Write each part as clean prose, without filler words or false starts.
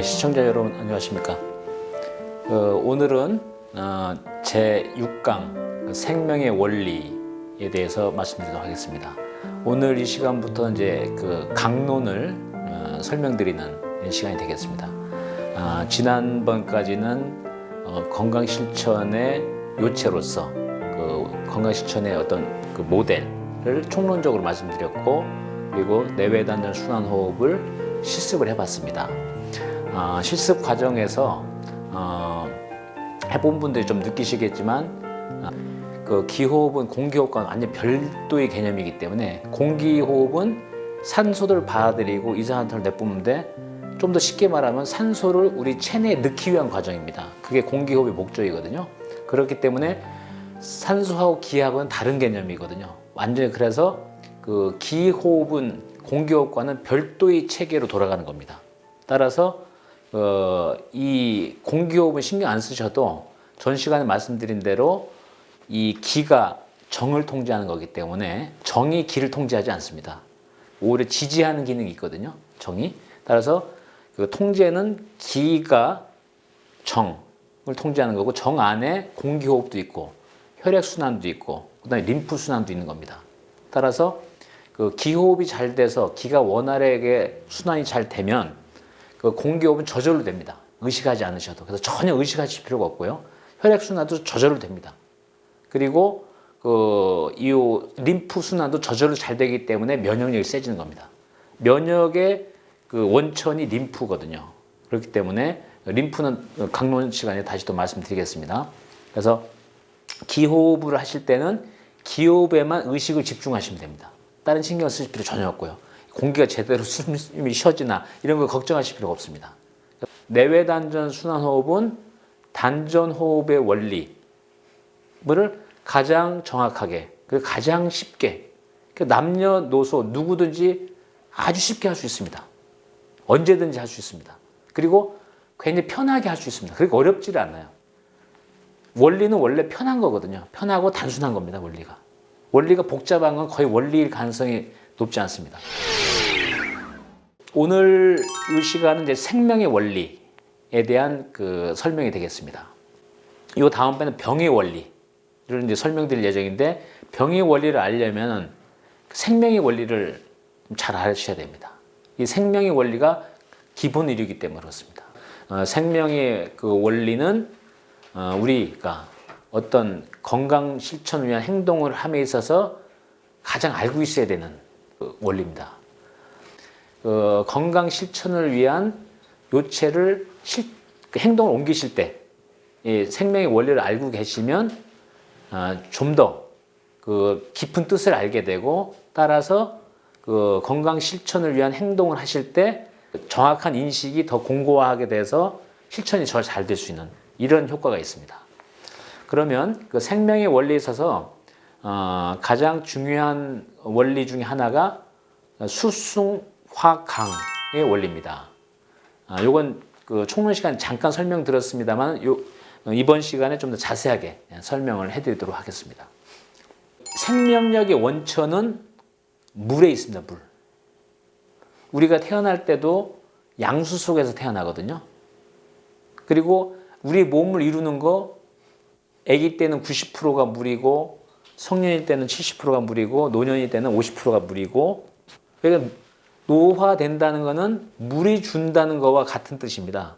네, 시청자 여러분 안녕하십니까? 오늘은 제6강 생명의 원리에 대해서 말씀드리도록 하겠습니다. 오늘 이 시간부터 이제 그 강론을 설명드리는 시간이 되겠습니다. 지난번까지는 건강 실천의 요체로서 그 건강 실천의 어떤 그 모델을 총론적으로 말씀드렸고, 그리고 내외단전 순환호흡을 실습을 해봤습니다. 실습 과정에서 해본 분들이 좀 느끼시겠지만 그 기호흡은 공기호흡과는 완전 별도의 개념이기 때문에 공기호흡은 산소를 받아들이고 이산화탄소를 내뿜는데, 좀 더 쉽게 말하면 산소를 우리 체내에 넣기 위한 과정입니다. 그게 공기호흡의 목적이거든요. 그렇기 때문에 산소하고 기압은 다른 개념이거든요. 완전히 그래서 그 기호흡은 공기호흡과는 별도의 체계로 돌아가는 겁니다. 따라서 이 공기호흡은 신경 안 쓰셔도 전 시간에 말씀드린 대로 이 기가 정을 통제하는 거기 때문에 정이 기를 통제하지 않습니다. 오히려 지지하는 기능이 있거든요. 정이. 따라서 그 통제는 기가 정을 통제하는 거고, 정 안에 공기호흡도 있고 혈액순환도 있고 그다음에 림프순환도 있는 겁니다. 따라서 그 기호흡이 잘 돼서 기가 원활하게 순환이 잘 되면 그 공기호흡은 저절로 됩니다. 의식하지 않으셔도. 그래서 전혀 의식하실 필요가 없고요. 혈액순환도 저절로 됩니다. 그리고 이 림프 순환도 저절로 잘 되기 때문에 면역력이 세지는 겁니다. 면역의 그 원천이 림프거든요. 그렇기 때문에 림프는 강론 시간에 다시 또 말씀드리겠습니다. 그래서 기호흡을 하실 때는 기호흡에만 의식을 집중하시면 됩니다. 다른 신경 쓰실 필요 전혀 없고요. 공기가 제대로 숨이 쉬어지나 이런 걸 걱정하실 필요가 없습니다. 내외단전 순환호흡은 단전호흡의 원리를 가장 정확하게, 그리고 가장 쉽게, 남녀노소 누구든지 아주 쉽게 할 수 있습니다. 언제든지 할 수 있습니다. 그리고 굉장히 편하게 할 수 있습니다. 그리고 어렵지를 않아요. 원리는 원래 편한 거거든요. 편하고 단순한 겁니다. 원리가 복잡한 건 거의 원리일 가능성이 높지 않습니다. 오늘 이 시간은 이제 생명의 원리에 대한 그 설명이 되겠습니다. 이 다음번에는 병의 원리를 이제 설명드릴 예정인데, 병의 원리를 알려면 생명의 원리를 잘 아셔야 됩니다. 이 생명의 원리가 기본 의료이기 때문에 그렇습니다. 생명의 그 원리는 우리가 어떤 건강 실천을 위한 행동을 함에 있어서 가장 알고 있어야 되는 원리입니다. 건강 실천을 위한 요체를 행동을 옮기실 때 이 생명의 원리를 알고 계시면 좀 더 그 깊은 뜻을 알게 되고, 따라서 그 건강 실천을 위한 행동을 하실 때 정확한 인식이 더 공고하게 돼서 실천이 더 잘 될 수 있는 이런 효과가 있습니다. 그러면 그 생명의 원리에 있어서 가장 중요한 원리 중에 하나가 수승화강의 원리입니다. 요건 그 총론 시간 잠깐 설명드렸습니다만 이번 시간에 좀 더 자세하게 설명을 해드리도록 하겠습니다. 생명력의 원천은 물에 있습니다. 물. 우리가 태어날 때도 양수 속에서 태어나거든요. 그리고 우리 몸을 이루는 거, 아기 때는 90%가 물이고, 성년일 때는 70%가 물이고, 노년일 때는 50%가 물이고, 그러니까 노화된다는 거는 물이 준다는 거와 같은 뜻입니다.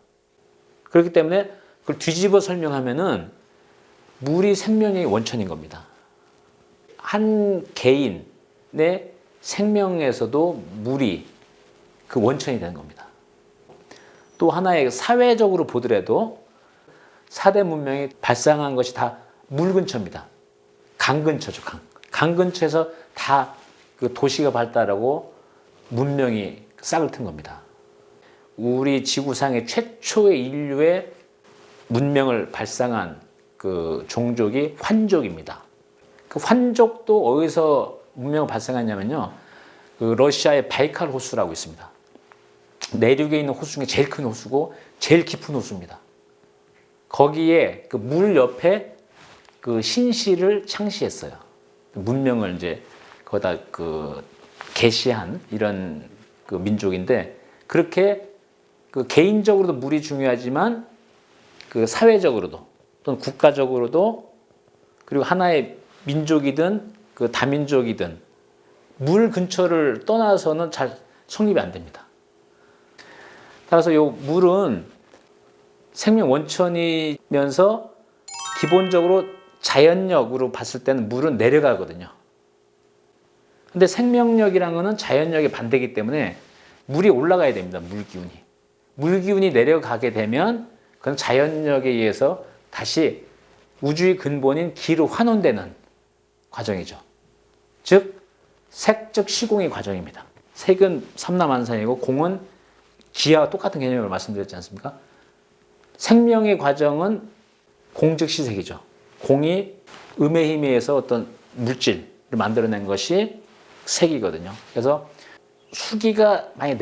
그렇기 때문에 그걸 뒤집어 설명하면은 물이 생명의 원천인 겁니다. 한 개인의 생명에서도 물이 그 원천이 되는 겁니다. 또 하나의 사회적으로 보더라도 4대 문명이 발상한 것이 다 물 근처입니다. 강 근처죠. 강 근처에서 다 그 도시가 발달하고 문명이 싹을 튼 겁니다. 우리 지구상의 최초의 인류의 문명을 발상한 그 종족이 환족입니다. 그 환족도 어디서 문명을 발상했냐면요, 그 러시아의 바이칼 호수라고 있습니다. 내륙에 있는 호수 중에 제일 큰 호수고 제일 깊은 호수입니다. 거기에 그 물 옆에 그 신시를 창시했어요. 문명을 이제 거기다 그 게시한 이런 그 민족인데, 그렇게 그 개인적으로도 물이 중요하지만 그 사회적으로도 또는 국가적으로도 그리고 하나의 민족이든 그 다민족이든 물 근처를 떠나서는 잘 성립이 안 됩니다. 따라서 요 물은 생명 원천이면서 기본적으로 자연력으로 봤을 때는 물은 내려가거든요. 근데 생명력이라는 거는 자연력의 반대이기 때문에 물이 올라가야 됩니다. 물기운이. 물기운이 내려가게 되면 그건 자연력에 의해서 다시 우주의 근본인 기로 환원되는 과정이죠. 즉 색즉 시공의 과정입니다. 색은 삼라만상이고 공은 기와 똑같은 개념을 말씀드렸지 않습니까? 생명의 과정은 공즉 시색이죠. 공이 음의 힘에 의해서 어떤 물질을 만들어낸 것이 색이거든요. 그래서 수기가 만약에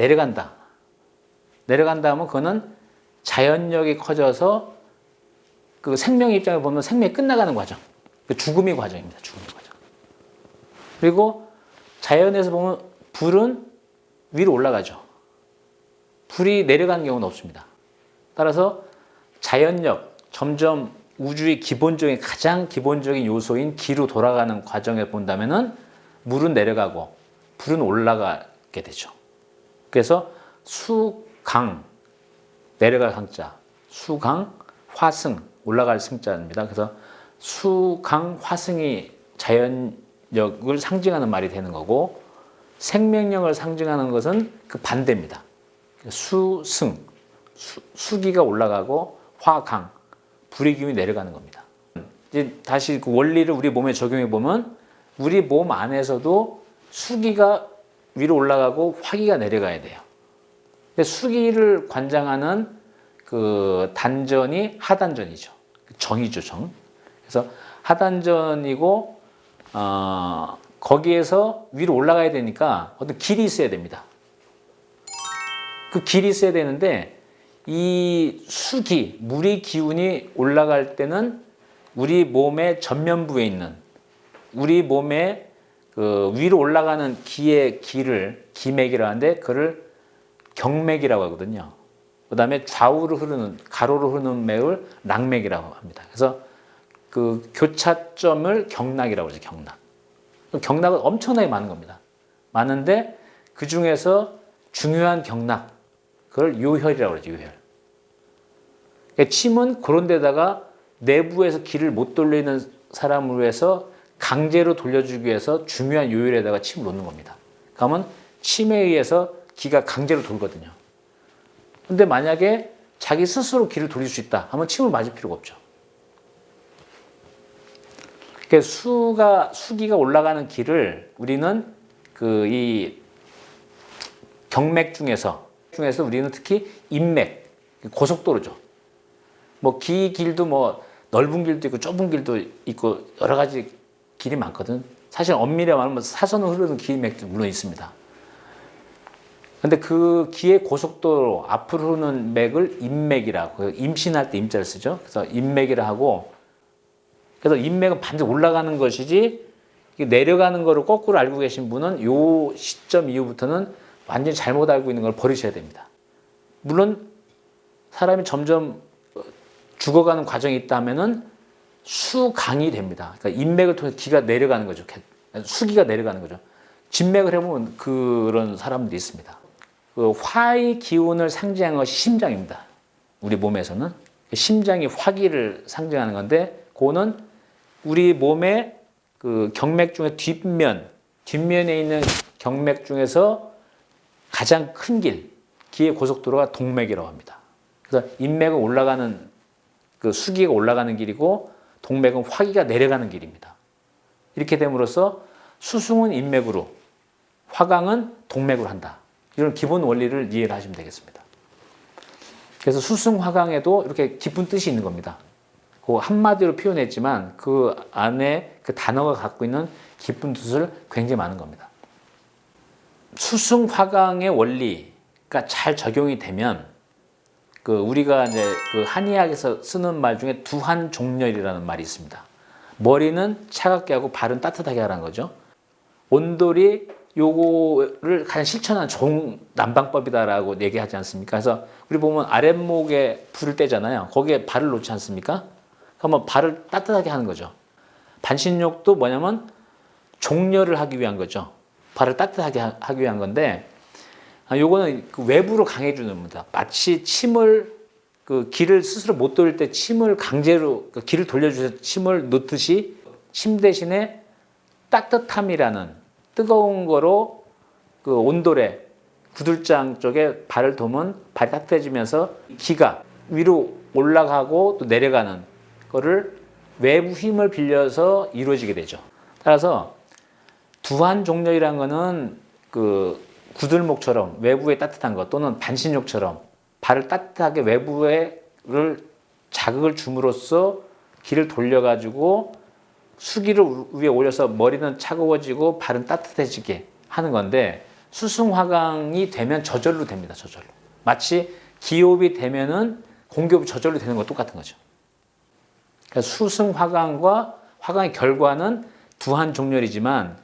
내려간다 하면 그거는 자연력이 커져서 그 생명의 입장을 보면 생명이 끝나가는 과정, 그 죽음의 과정입니다. 죽음의 과정. 그리고 자연에서 보면 불은 위로 올라가죠. 불이 내려가는 경우는 없습니다. 따라서 자연력, 점점 우주의 기본적인 가장 기본적인 요소인 기로 돌아가는 과정에 본다면은 물은 내려가고 불은 올라가게 되죠. 그래서 수강 내려갈 강자, 수강 화승 올라갈 승자입니다. 그래서 수강 화승이 자연력을 상징하는 말이 되는 거고 생명력을 상징하는 것은 그 반대입니다. 수승 수기가 올라가고 화강 불의 기운이 내려가는 겁니다. 이제 다시 그 원리를 우리 몸에 적용해 보면 우리 몸 안에서도 수기가 위로 올라가고 화기가 내려가야 돼요. 근데 수기를 관장하는 그 단전이 하단전이죠. 정이죠, 정. 그래서 하단전이고 거기에서 위로 올라가야 되니까 어떤 길이 있어야 됩니다. 그 길이 있어야 되는데 이 수기, 물의 기운이 올라갈 때는 우리 몸의 전면부에 있는 우리 몸의 그 위로 올라가는 기의 기를 기맥이라고 하는데 그를 경맥이라고 하거든요. 그 다음에 좌우로 흐르는 가로로 흐르는 맥을 락맥이라고 합니다. 그래서 그 교차점을 경락이라고 하죠. 경락. 경락은 엄청나게 많은 겁니다. 많은데 그 중에서 중요한 경락 그걸 요혈이라고 그러죠. 요혈. 그러니까 침은 그런 데다가 내부에서 기를 못 돌리는 사람을 위해서 강제로 돌려주기 위해서 중요한 요혈에다가 침을 놓는 겁니다. 그러면 침에 의해서 기가 강제로 돌거든요. 근데 만약에 자기 스스로 기를 돌릴 수 있다 하면 침을 맞을 필요가 없죠. 그러니까 수기가 올라가는 길을 우리는 그 이 경맥 중에서 우리는 특히 인맥, 고속도로죠. 뭐 길도 뭐 넓은 길도 있고 좁은 길도 있고 여러 가지 길이 많거든. 사실 엄밀히 말하면 사선으로 흐르는 기맥도 물론 있습니다. 근데 그 기의 고속도로 앞으로 흐르는 맥을 인맥이라고 임신할 때 임자를 쓰죠. 그래서 인맥이라 하고 그래서 인맥은 반드시 올라가는 것이지 내려가는 거를 거꾸로 알고 계신 분은 요 시점 이후부터는 완전히 잘못 알고 있는 걸 버리셔야 됩니다. 물론 사람이 점점 죽어가는 과정이 있다면은 수강이 됩니다. 그러니까 인맥을 통해서 기가 내려가는 거죠. 수기가 내려가는 거죠. 진맥을 해보면 그런 사람들이 있습니다. 그 화의 기운을 상징하는 것이 심장입니다. 우리 몸에서는 심장이 화기를 상징하는 건데, 그거는 우리 몸의 그 경맥 중에 뒷면에 있는 경맥 중에서 가장 큰 길, 기의 고속도로가 동맥이라고 합니다. 그래서 인맥은 올라가는 그 수기가 올라가는 길이고 동맥은 화기가 내려가는 길입니다. 이렇게 됨으로써 수승은 인맥으로, 화강은 동맥으로 한다. 이런 기본 원리를 이해를 하시면 되겠습니다. 그래서 수승 화강에도 이렇게 깊은 뜻이 있는 겁니다. 그 한마디로 표현했지만 그 안에 그 단어가 갖고 있는 깊은 뜻을 굉장히 많은 겁니다. 수승 화강의 원리가 잘 적용이 되면 그 우리가 이제 그 한의학에서 쓰는 말 중에 두한종렬이라는 말이 있습니다. 머리는 차갑게 하고 발은 따뜻하게 하라는 거죠. 온돌이 요거를 가장 실천한 좋은 난방법이다라고 얘기하지 않습니까? 그래서 우리 보면 아랫목에 불을 떼잖아요. 거기에 발을 놓지 않습니까? 그러면 발을 따뜻하게 하는 거죠. 반신욕도 뭐냐면 종려를 하기 위한 거죠. 발을 따뜻하게 하기 위한 건데, 요거는 그 외부로 강해주는 겁니다. 마치 침을 기를 스스로 못 돌릴 때 침을 강제로 기를 돌려주셔서 침을 놓듯이 침 대신에 따뜻함이라는 뜨거운 거로 그 온돌에 구들장 쪽에 발을 둬면 발이 따뜻해지면서 기가 위로 올라가고 또 내려가는 거를 외부 힘을 빌려서 이루어지게 되죠. 따라서 두한종려이라는 거는 그 구들목처럼 외부에 따뜻한 것 또는 반신욕처럼 발을 따뜻하게 외부에를 자극을 줌으로써 기를 돌려가지고 수기를 위에 올려서 머리는 차가워지고 발은 따뜻해지게 하는 건데, 수승화강이 되면 저절로 됩니다. 저절로. 마치 기호흡이 되면은 공기호흡이 저절로 되는 거 똑같은 거죠. 그러니까 수승화강과 화강의 결과는 두한종렬이지만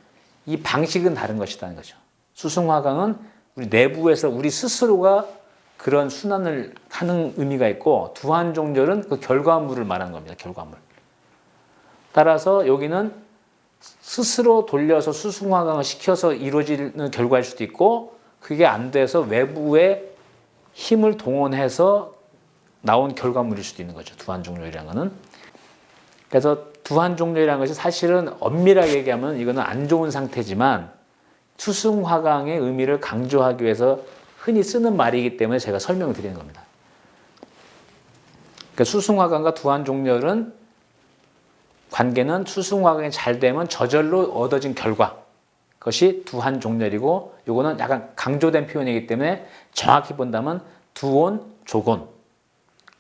이 방식은 다른 것이라는 거죠. 수승화강은 우리 내부에서 우리 스스로가 그런 순환을 하는 의미가 있고, 두한종렬은 그 결과물을 말하는 겁니다. 결과물. 따라서 여기는 스스로 돌려서 수승화강을 시켜서 이루어지는 결과일 수도 있고, 그게 안 돼서 외부의 힘을 동원해서 나온 결과물일 수도 있는 거죠. 두한종렬이라는 거는. 그래서 두한종렬이라는 것이 사실은 엄밀하게 얘기하면 이거는 안 좋은 상태지만 수승화강의 의미를 강조하기 위해서 흔히 쓰는 말이기 때문에 제가 설명을 드리는 겁니다. 그러니까 수승화강과 두한종렬은 관계는 수승화강이 잘 되면 저절로 얻어진 결과, 그것이 두한종렬이고, 요거는 약간 강조된 표현이기 때문에 정확히 본다면 두온조곤,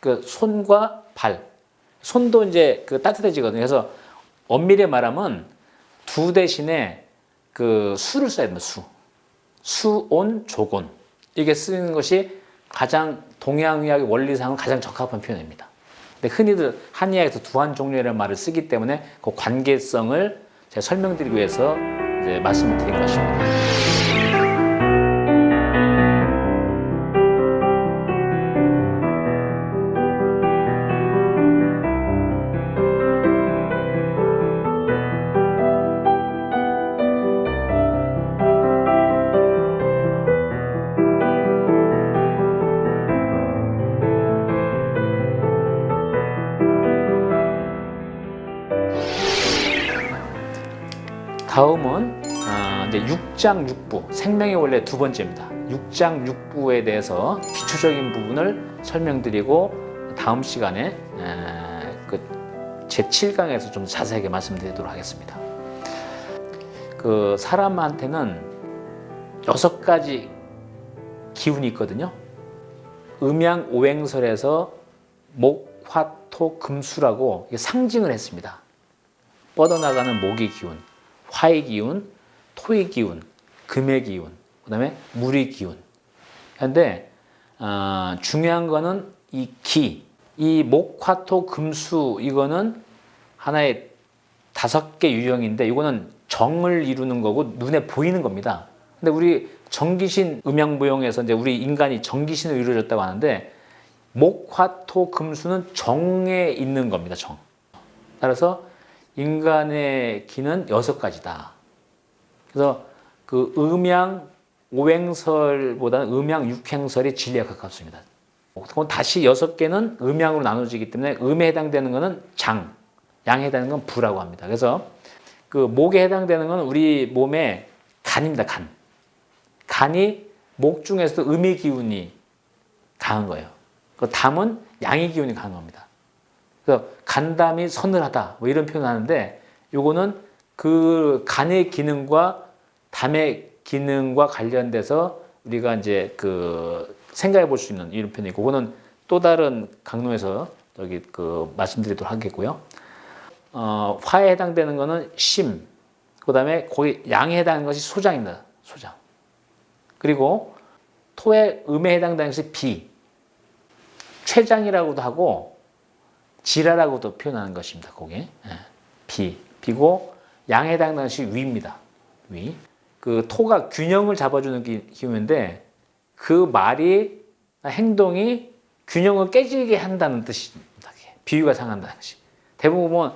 그 손과 발, 손도 이제 그 따뜻해지거든요. 그래서 엄밀히 말하면 두 대신에 그 수를 써야 됩니다. 수온조곤, 이게 쓰는 것이 가장 동양의학의 원리상은 가장 적합한 표현입니다. 근데 흔히들 한의학에서 두한종렬이라는 말을 쓰기 때문에 그 관계성을 제가 설명드리기 위해서 이제 말씀을 드린 것입니다. 다음은 이제 육장육부, 생명의 원래 두 번째입니다. 육장육부에 대해서 기초적인 부분을 설명드리고 다음 시간에 그 제7강에서 좀 자세하게 말씀드리도록 하겠습니다. 그 사람한테는 6가지 기운이 있거든요. 음양오행설에서 목, 화, 토, 금수라고 상징을 했습니다. 뻗어나가는 목의 기운, 화의 기운, 토의 기운, 금의 기운, 그 다음에 물의 기운. 그런데 중요한 거는 이 기, 이 목, 화, 토, 금수, 이거는 하나의 5개 유형인데 이거는 정을 이루는 거고 눈에 보이는 겁니다. 근데 우리 정기신 음양보용에서 이제 우리 인간이 정기신으로 이루어졌다고 하는데, 목, 화, 토, 금수는 정에 있는 겁니다. 정. 따라서 인간의 기는 6가지다. 그래서 그 음양 오행설보다는 음양 육행설이 진리에 가깝습니다. 그럼 다시 6개는 음양으로 나눠지기 때문에 음에 해당되는 것은 장, 양에 해당되는 건 부라고 합니다. 그래서 그 목에 해당되는 건 우리 몸의 간입니다. 간. 간이 목 중에서도 음의 기운이 강한 거예요. 그 담은 양의 기운이 강한 겁니다. 그래서 간담이 서늘하다 뭐 이런 표현을 하는데, 요거는 그 간의 기능과 담의 기능과 관련돼서 우리가 이제 그 생각해 볼 수 있는 이런 표현이고, 그거는 또 다른 강론에서 여기 그 말씀드리도록 하겠고요. 화에 해당되는 거는 심, 그 다음에 거기 양에 해당하는 것이 소장입니다. 소장. 그리고 토의 음에 해당되는 것이 비, 췌장이라고도 하고 지라라고도 표현하는 것입니다. 거기에 비고, 양에 해당되는 것이 위입니다. 위. 그 토가 균형을 잡아주는 기호인데 그 말이 행동이 균형을 깨지게 한다는 뜻입니다. 비위가 상한다는 것이. 대부분 보면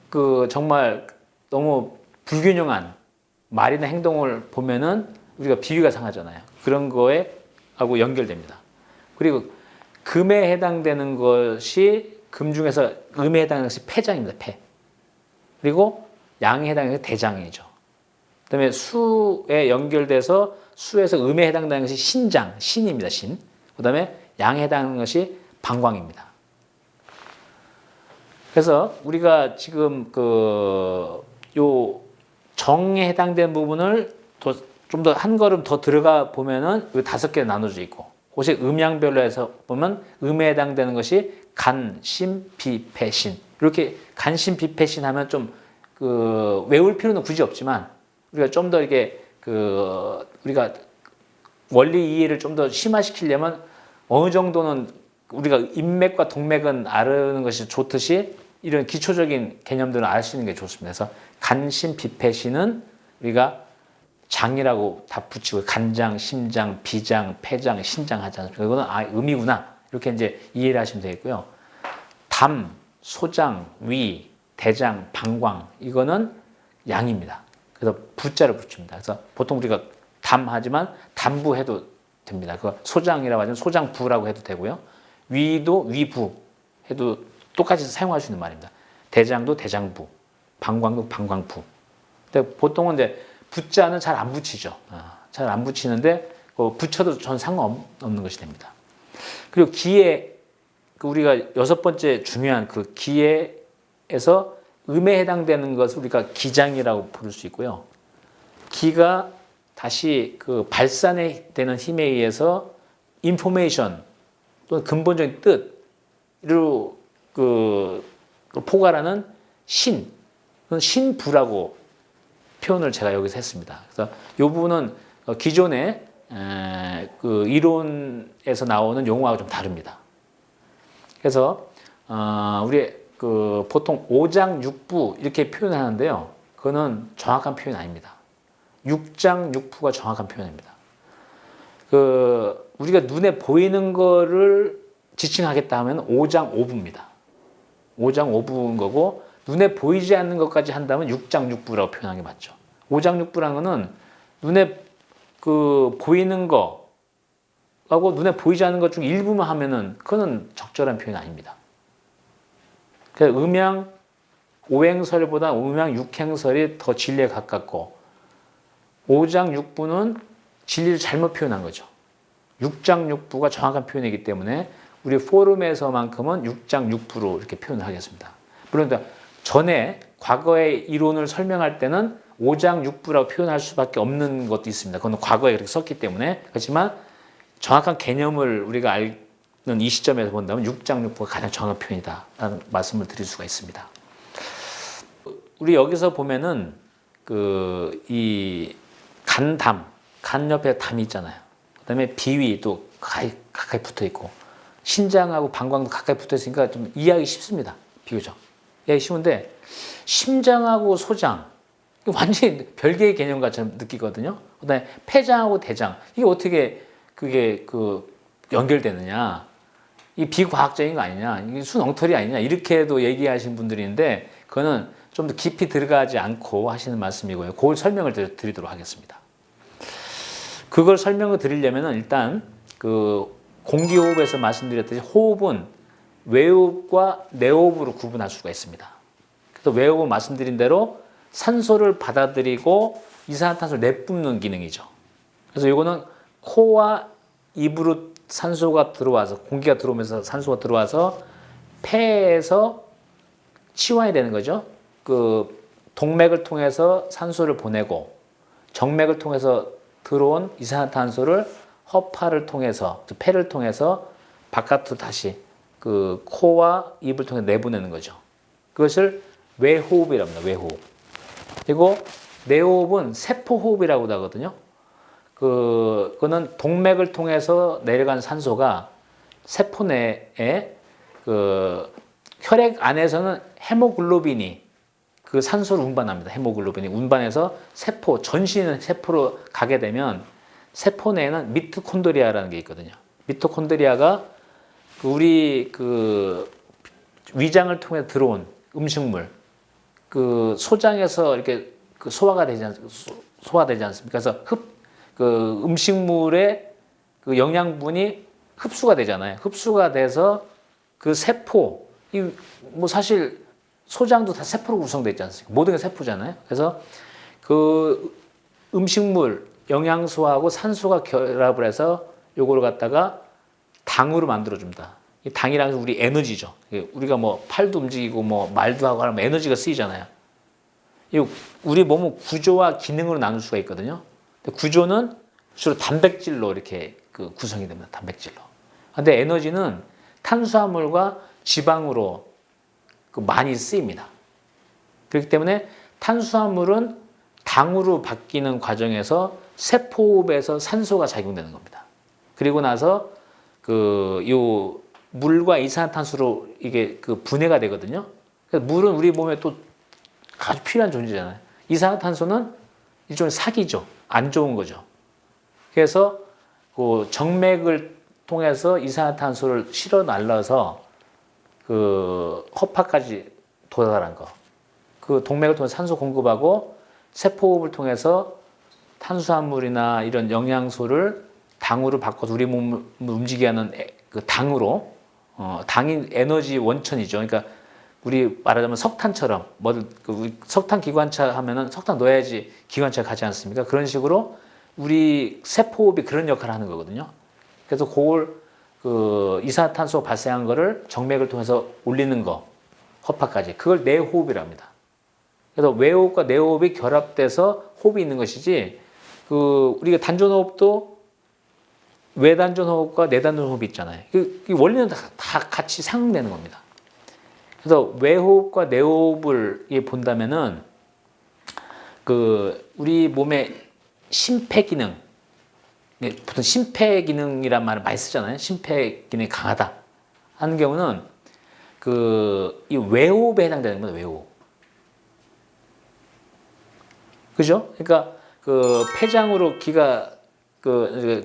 그 정말 너무 불균형한 말이나 행동을 보면은 우리가 비위가 상하잖아요. 그런 거에 하고 연결됩니다. 그리고 금에 해당되는 것이 금 중에서 음에 해당하는 것이 폐장입니다. 폐. 그리고 양에 해당하는 것이 대장이죠. 그다음에 수에 연결돼서 수에서 음에 해당되는 것이 신장, 신입니다. 신. 그다음에 양에 해당하는 것이 방광입니다. 그래서 우리가 지금 요 정에 해당되는 부분을 좀 더 한 걸음 더 들어가 보면은 이 5개 나눠져 있고, 그것이 음양별로 해서 보면 음에 해당되는 것이 간, 심, 비, 폐, 신. 이렇게 간, 심, 비, 폐, 신 하면 좀 외울 필요는 굳이 없지만 우리가 좀 더 이렇게 우리가 원리 이해를 좀 더 심화시키려면 어느 정도는 우리가 인맥과 동맥은 아는 것이 좋듯이 이런 기초적인 개념들을 아시는 게 좋습니다. 그래서 간심, 비폐신은 우리가 장이라고 다 붙이고 간장, 심장, 비장, 폐장, 신장 하지 않습니까? 이거는 음이구나 이렇게 이제 이해를 하시면 되겠고요. 담, 소장, 위, 대장, 방광 이거는 양입니다. 그래서 부자를 붙입니다. 그래서 보통 우리가 담하지만 담부해도 됩니다. 그 소장이라고 하면 소장부라고 해도 되고요. 위도 위부 해도 똑같이 사용할 수 있는 말입니다. 대장도 대장부, 방광도 방광부. 근데 보통은 이제 부자는 잘 안 붙이죠. 잘 안 붙이는데 붙여도 전 상관없는 것이 됩니다. 그리고 기에 우리가 6번째 중요한 그 기에에서 음에 해당되는 것을 우리가 기장이라고 부를 수 있고요. 기가 다시 발산되는 힘에 의해서 인포메이션 또는 근본적인 뜻으로 포괄하는 신부라고 표현을 제가 여기서 했습니다. 그래서 이 부분은 기존의 이론에서 나오는 용어하고 좀 다릅니다. 그래서 우리 보통 오장육부 이렇게 표현하는데요. 그거는 정확한 표현이 아닙니다. 육장육부가 정확한 표현입니다. 우리가 눈에 보이는 거를 지칭하겠다 하면 오장오부입니다. 오장오부인 거고 눈에 보이지 않는 것까지 한다면 육장육부라고 표현하는 게 맞죠. 오장육부라는 거는 눈에 보이는 거하고 눈에 보이지 않는 것 중 일부만 하면은 그거는 적절한 표현이 아닙니다. 그래서 음양 오행설보다 음양 육행설이 더 진리에 가깝고 오장육부는 진리를 잘못 표현한 거죠. 육장육부가 정확한 표현이기 때문에 우리 포럼에서만큼은 육장육부로 이렇게 표현을 하겠습니다. 물론 전에 과거의 이론을 설명할 때는 오장육부라고 표현할 수밖에 없는 것도 있습니다. 그건 과거에 그렇게 썼기 때문에. 그렇지만 정확한 개념을 우리가 알는 이 시점에서 본다면 육장육부가 가장 정확한 표현이다라는 말씀을 드릴 수가 있습니다. 우리 여기서 보면은 이 간담, 간 옆에 담이 있잖아요. 그다음에 비위도 가까이 붙어 있고 신장하고 방광도 가까이 붙어 있으니까 좀 이해하기 쉽습니다. 비교적. 이해하기 쉬운데 심장하고 소장 완전히 별개의 개념같이 느끼거든요. 그다음에 폐장하고 대장 이게 어떻게 그게 연결되느냐? 이 비과학적인 거 아니냐? 이게 순 엉터리 아니냐? 이렇게도 얘기하시는 분들이 있는데 그거는 좀 더 깊이 들어가지 않고 하시는 말씀이고요. 그걸 설명을 드리도록 하겠습니다. 그걸 설명을 드리려면 일단 공기호흡에서 말씀드렸듯이 호흡은 외호흡과 내호흡으로 구분할 수가 있습니다. 그래서 외호흡은 말씀드린 대로 산소를 받아들이고 이산화탄소를 내뿜는 기능이죠. 그래서 이거는 코와 입으로 산소가 들어와서 공기가 들어오면서 산소가 들어와서 폐에서 치환이 되는 거죠. 동맥을 통해서 산소를 보내고 정맥을 통해서 들어온 이산화탄소를 허파를 통해서 폐를 통해서 바깥으로 다시 코와 입을 통해 내보내는 거죠. 그것을 외호흡이라고 합니다. 외호흡. 그리고 내호흡은 세포호흡이라고도 하거든요. 그거는 동맥을 통해서 내려간 산소가 세포 내에 혈액 안에서는 헤모글로빈이 그 산소를 운반합니다. 헤모글로빈이 운반해서 세포, 전신 세포로 가게 되면 세포 내에는 미토콘드리아라는 게 있거든요. 미토콘드리아가 우리 그 위장을 통해 들어온 음식물, 그 소장에서 이렇게 그 소화되지 않습니까? 그래서 그 음식물의 그 영양분이 흡수가 되잖아요. 흡수가 돼서 그 세포, 뭐 사실 소장도 다 세포로 구성되어 있지 않습니까? 모든 게 세포잖아요. 그래서 그 음식물, 영양소하고 산소가 결합을 해서 요거를 갖다가 당으로 만들어줍니다. 이 당이라는 게 우리 에너지죠. 우리가 뭐 팔도 움직이고 뭐 말도 하고 하면 에너지가 쓰이잖아요. 우리 몸은 구조와 기능으로 나눌 수가 있거든요. 구조는 주로 단백질로 이렇게 그 구성이 됩니다. 단백질로. 근데 에너지는 탄수화물과 지방으로 많이 쓰입니다. 그렇기 때문에 탄수화물은 당으로 바뀌는 과정에서 세포호흡에서 산소가 작용되는 겁니다. 그리고 나서 요 물과 이산화탄소로 이게 그 분해가 되거든요. 그래서 물은 우리 몸에 또 아주 필요한 존재잖아요. 이산화탄소는 일종의 사기죠. 안 좋은 거죠. 그래서 그 정맥을 통해서 이산화탄소를 실어 날라서 그 허파까지 도달한 거. 그 동맥을 통해서 산소 공급하고 세포호흡을 통해서 탄수화물이나 이런 영양소를 당으로 바꿔서 우리 몸을 움직이게 하는 그 당으로, 당이 에너지 원천이죠. 그러니까 우리 말하자면 석탄처럼, 석탄 기관차 하면은 석탄 넣어야지 기관차가 가지 않습니까? 그런 식으로 우리 세포호흡이 그런 역할을 하는 거거든요. 그래서 그걸 그 이산화탄소 발생한 거를 정맥을 통해서 올리는 거, 허파까지. 그걸 내호흡이랍니다. 그래서 외호흡과 내호흡이 결합돼서 호흡이 있는 것이지, 우리가 단전호흡도 외단전호흡과 내단전호흡이 있잖아요. 이 원리는 다 같이 상응되는 겁니다. 그래서 외호흡과 내호흡을 본다면은 우리 몸의 심폐기능, 보통 심폐기능이란 말을 많이 쓰잖아요. 심폐기능이 강하다 하는 경우는 이 외호흡에 해당되는 겁니다. 외호흡. 그죠? 그러니까 폐장으로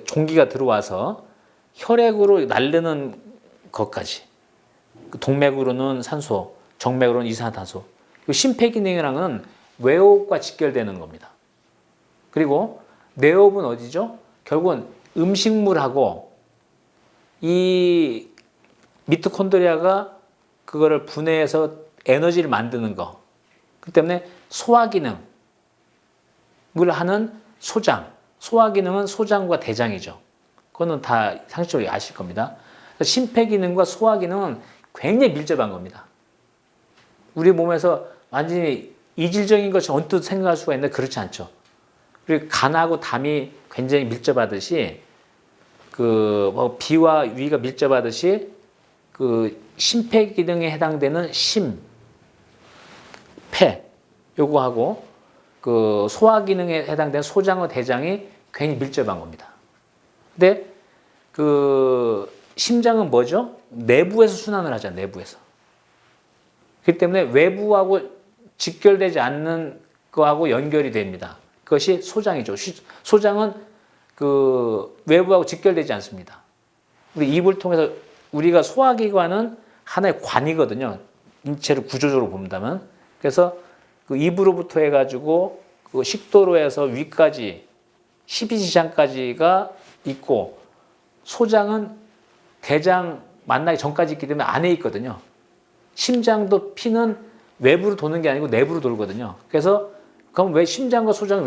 종기가 들어와서 혈액으로 날르는 것까지. 동맥으로는 산소, 정맥으로는 이산화탄소. 심폐기능이랑은 외호흡과 직결되는 겁니다. 그리고 내호흡은 어디죠? 결국은 음식물하고 이 미토콘드리아가 그거를 분해해서 에너지를 만드는 거. 그 때문에 소화기능을 하는 소장. 소화기능은 소장과 대장이죠. 그거는 다 상식적으로 아실 겁니다. 심폐기능과 소화기능은 굉장히 밀접한 겁니다. 우리 몸에서 완전히 이질적인 것이 언뜻 생각할 수가 있는데 그렇지 않죠. 그리고 간하고 담이 굉장히 밀접하듯이 비와 위가 밀접하듯이 심폐기능에 해당되는 폐 요거하고 소화기능에 해당되는 소장과 대장이 굉장히 밀접한 겁니다. 근데 심장은 뭐죠? 내부에서 순환을 하잖아요. 내부에서. 그렇기 때문에 외부하고 직결되지 않는 거하고 연결이 됩니다. 그것이 소장이죠. 소장은 외부하고 직결되지 않습니다. 우리 입을 통해서 우리가 소화기관은 하나의 관이거든요. 인체를 구조적으로 본다면. 그래서 입으로부터 해가지고 식도로 해서 위까지 12지장까지가 있고 소장은 대장 만나기 전까지 있기 때문에 안에 있거든요. 심장도 피는 외부로 도는 게 아니고 내부로 돌거든요. 그래서 그럼 왜 심장과 소장이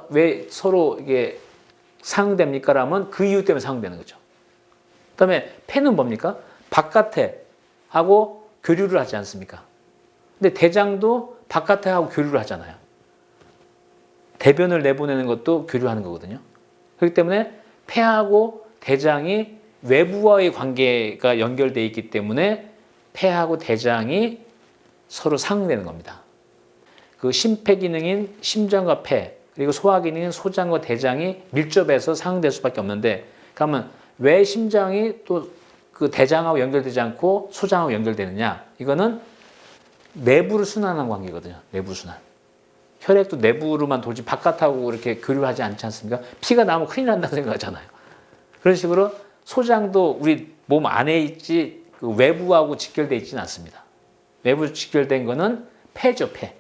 왜 서로 이게 상응됩니까? 라면 그 이유 때문에 상응되는 거죠. 그 다음에 폐는 뭡니까? 바깥에 하고 교류를 하지 않습니까? 근데 대장도 바깥에 하고 교류를 하잖아요. 대변을 내보내는 것도 교류하는 거거든요. 그렇기 때문에 폐하고 대장이 외부와의 관계가 연결되어 있기 때문에 폐하고 대장이 서로 상응되는 겁니다. 심폐기능인 심장과 폐, 그리고 소화기능인 소장과 대장이 밀접해서 상응될 수밖에 없는데, 그러면 왜 심장이 또 대장하고 연결되지 않고 소장하고 연결되느냐? 이거는 내부를 순환하는 관계거든요. 내부 순환. 혈액도 내부로만 돌지 바깥하고 이렇게 교류하지 않지 않습니까? 피가 나오면 큰일 난다고 생각하잖아요. 그런 식으로 소장도 우리 몸 안에 있지 그 외부하고 직결되어 있지는 않습니다. 외부 직결된 거는 폐죠, 폐.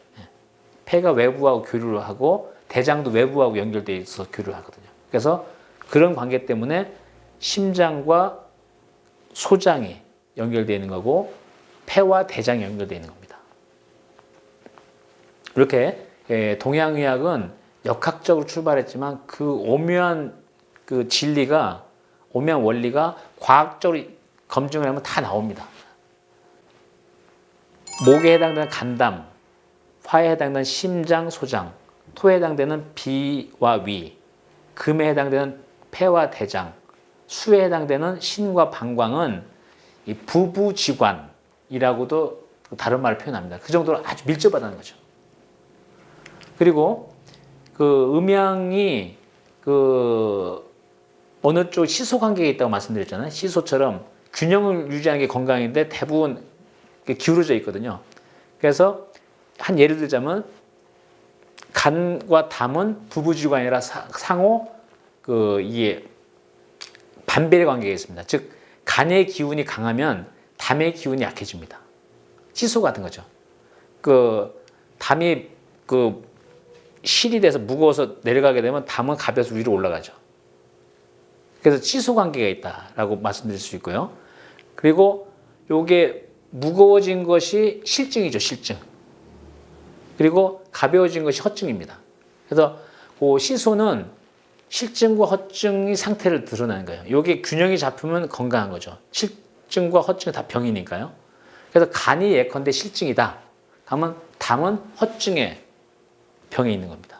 폐가 외부하고 교류를 하고 대장도 외부하고 연결되어 있어서 교류를 하거든요. 그래서 그런 관계 때문에 심장과 소장이 연결되어 있는 거고 폐와 대장이 연결되어 있는 겁니다. 이렇게 동양의학은 역학적으로 출발했지만 그 오묘한 그 진리가 오묘한 원리가 과학적으로 검증을 하면 다 나옵니다. 목에 해당되는 간담, 화에 해당되는 심장, 소장, 토에 해당되는 비와 위, 금에 해당되는 폐와 대장, 수에 해당되는 신과 방광은 이 부부지관이라고도 다른 말을 표현합니다. 그 정도로 아주 밀접하다는 거죠. 그리고 그 음양이 그 어느 쪽 시소 관계에 있다고 말씀드렸잖아요. 시소처럼 균형을 유지하는 게 건강인데 대부분 기울어져 있거든요. 그래서 한 예를 들자면 간과 담은 부부지관이라 상호 그 이게 반비례 관계가 있습니다. 즉 간의 기운이 강하면 담의 기운이 약해집니다. 시소 같은 거죠. 그 담이 그 실이 돼서 무거워서 내려가게 되면 담은 가벼워서 위로 올라가죠. 그래서 시소 관계가 있다라고 말씀드릴 수 있고요. 그리고 요게 무거워진 것이 실증이죠, 실증. 그리고 가벼워진 것이 허증입니다. 그래서 그 시소는 실증과 허증이 상태를 드러내는 거예요. 요게 균형이 잡히면 건강한 거죠. 실증과 허증은 다 병이니까요. 그래서 간이 예컨대 실증이다. 그러면 담은 허증의 병이 있는 겁니다.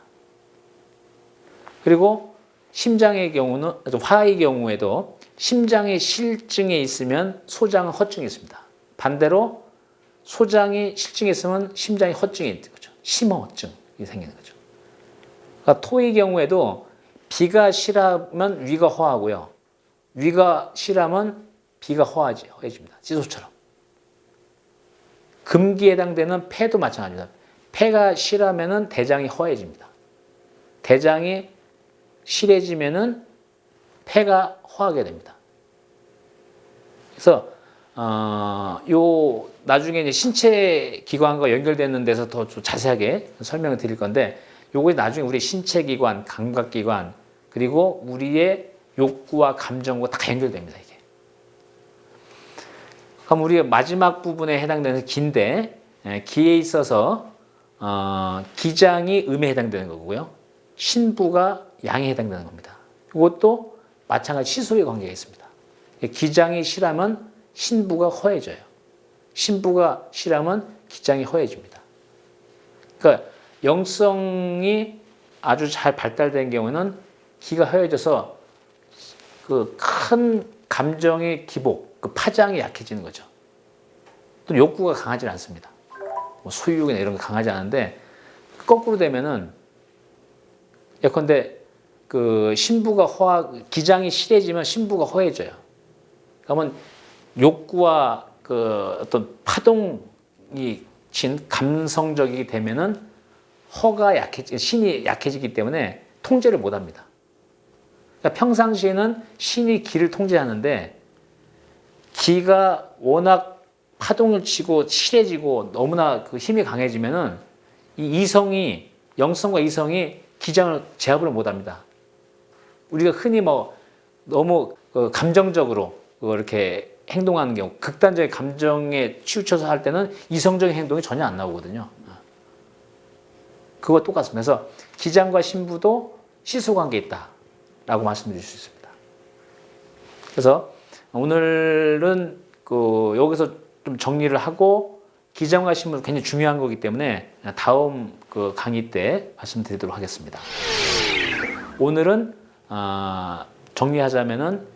그리고 심장의 경우는 화의 경우에도 심장이 실증에 있으면 소장은 허증이 있습니다. 반대로 소장이 실증에 있으면 심장이 허증이 있는 거죠. 심허증이 생기는 거죠. 그러니까 토의 경우에도 비가 실하면 위가 허하고요. 위가 실하면 비가 허해집니다. 시소처럼. 금기에 해당되는 폐도 마찬가지입니다. 폐가 실하면 대장이 허해집니다. 대장이 실해지면 폐가 허하게 됩니다. 그래서 요 나중에 이제 신체 기관과 연결되는 데서 더 자세하게 설명을 드릴 건데 요거 나중에 우리 신체 기관, 감각 기관 그리고 우리의 욕구와 감정과 다 연결됩니다. 이게. 그럼 우리 마지막 부분에 해당되는 기인데 기에 있어서 기장이 음에 해당되는 거고요. 신부가 양에 해당되는 겁니다. 이것도 마찬가지 시소의 관계가 있습니다. 기장이 실하면 신부가 허해져요. 신부가 실하면 기장이 허해집니다. 그러니까 영성이 아주 잘 발달된 경우는 기가 허해져서 그 큰 감정의 기복, 그 파장이 약해지는 거죠. 또 욕구가 강하지 않습니다. 뭐 소유욕이나 이런 거 강하지 않은데 거꾸로 되면은 예컨대 그 기장이 실해지면 신부가 허해져요. 그러면 욕구와 그 어떤 파동이 진 감성적이게 되면은 신이 약해지기 때문에 통제를 못 합니다. 그러니까 평상시에는 신이 기를 통제하는데 기가 워낙 파동을 치고 실해지고 너무나 그 힘이 강해지면은 이 영성과 이성이 기장을 제압을 못 합니다. 우리가 흔히 뭐 너무 감정적으로 이렇게 행동하는 경우, 극단적인 감정에 치우쳐서 할 때는 이성적인 행동이 전혀 안 나오거든요. 그거 똑같습니다. 그래서 기장과 신부도 시소관계에 있다라고 말씀드릴 수 있습니다. 그래서 오늘은 여기서 좀 정리를 하고 기장과 신부 굉장히 중요한 거기 때문에 다음 강의 때 말씀드리도록 하겠습니다. 오늘은 정리하자면은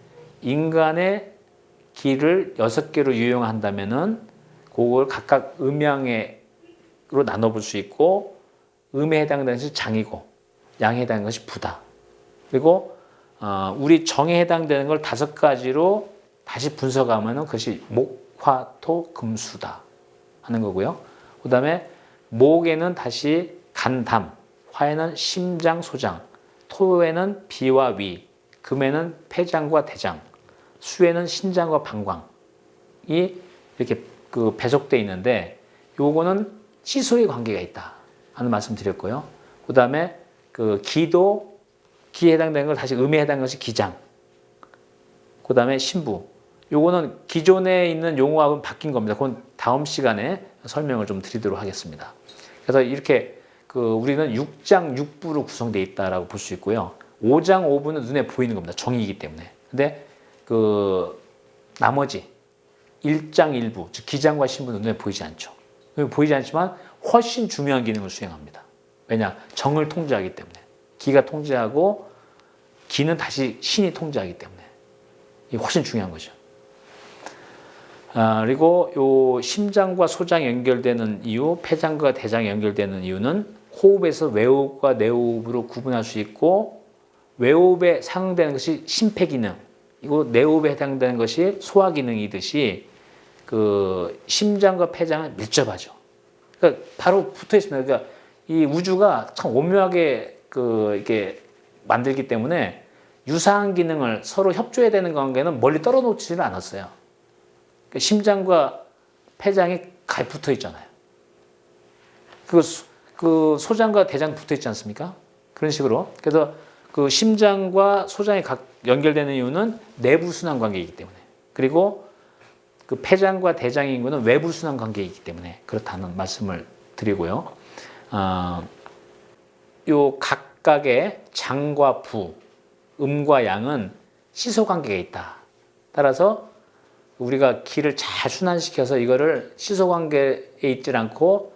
인간의 기를 6개로 유형한다면은 그걸 각각 음양으로 나눠볼 수 있고 음에 해당되는 것이 장이고 양에 해당되는 것이 부다. 그리고 우리 정에 해당되는 걸 5가지로 다시 분석하면은 그것이 목, 화, 토, 금, 수다 하는 거고요. 그다음에 목에는 다시 간, 담, 화에는 심장, 소장, 토에는 비와 위, 금에는 폐장과 대장, 수에는 신장과 방광이 이렇게 그 배속돼 있는데 요거는 시소의 관계가 있다 하는 말씀 드렸고요. 그다음에 그 기도 기에 해당되는 걸 다시 음에 해당하는 것이 기장. 그다음에 신부. 요거는 기존에 있는 용어하고는 바뀐 겁니다. 그건 다음 시간에 설명을 좀 드리도록 하겠습니다. 그래서 이렇게 그 우리는 6장 6부로 구성되어 있다라고 볼 수 있고요. 5장 5부는 눈에 보이는 겁니다. 정의이기 때문에. 근데 그 나머지 1장 1부, 즉 기장과 신부는 눈에 보이지 않죠. 보이지 않지만 훨씬 중요한 기능을 수행합니다. 왜냐? 정을 통제하기 때문에. 기가 통제하고 기는 다시 신이 통제하기 때문에. 이게 훨씬 중요한 거죠. 그리고 요 심장과 소장이 연결되는 이유, 폐장과 대장이 연결되는 이유는 호흡에서 외호흡과 내호흡으로 구분할 수 있고 외호흡에 상응되는 것이 심폐기능, 이거 내호흡에 해당되는 것이 소화기능이듯이 그 심장과 폐장은 밀접하죠. 그러니까 바로 붙어 있습니다. 그러니까 이 우주가 참 오묘하게 그 이렇게 만들기 때문에 유사한 기능을 서로 협조해야 되는 관계는 멀리 떨어놓지를 않았어요. 그러니까 심장과 폐장이 가에 붙어 있잖아요. 그 소장과 대장 붙어 있지 않습니까? 그런 식으로. 그래서 그 심장과 소장이 각 연결되는 이유는 내부 순환 관계이기 때문에. 그리고 그 폐장과 대장의 인구는 외부 순환 관계이기 때문에 그렇다는 말씀을 드리고요. 요 각각의 장과 부, 음과 양은 시소 관계가 있다. 따라서 우리가 기를 잘 순환시켜서 이거를 시소 관계에 있지 않고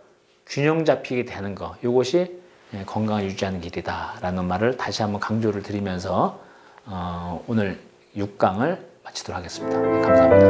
균형 잡히게 되는 거, 이것이 건강을 유지하는 길이다라는 말을 다시 한번 강조를 드리면서 오늘 6강을 마치도록 하겠습니다. 감사합니다.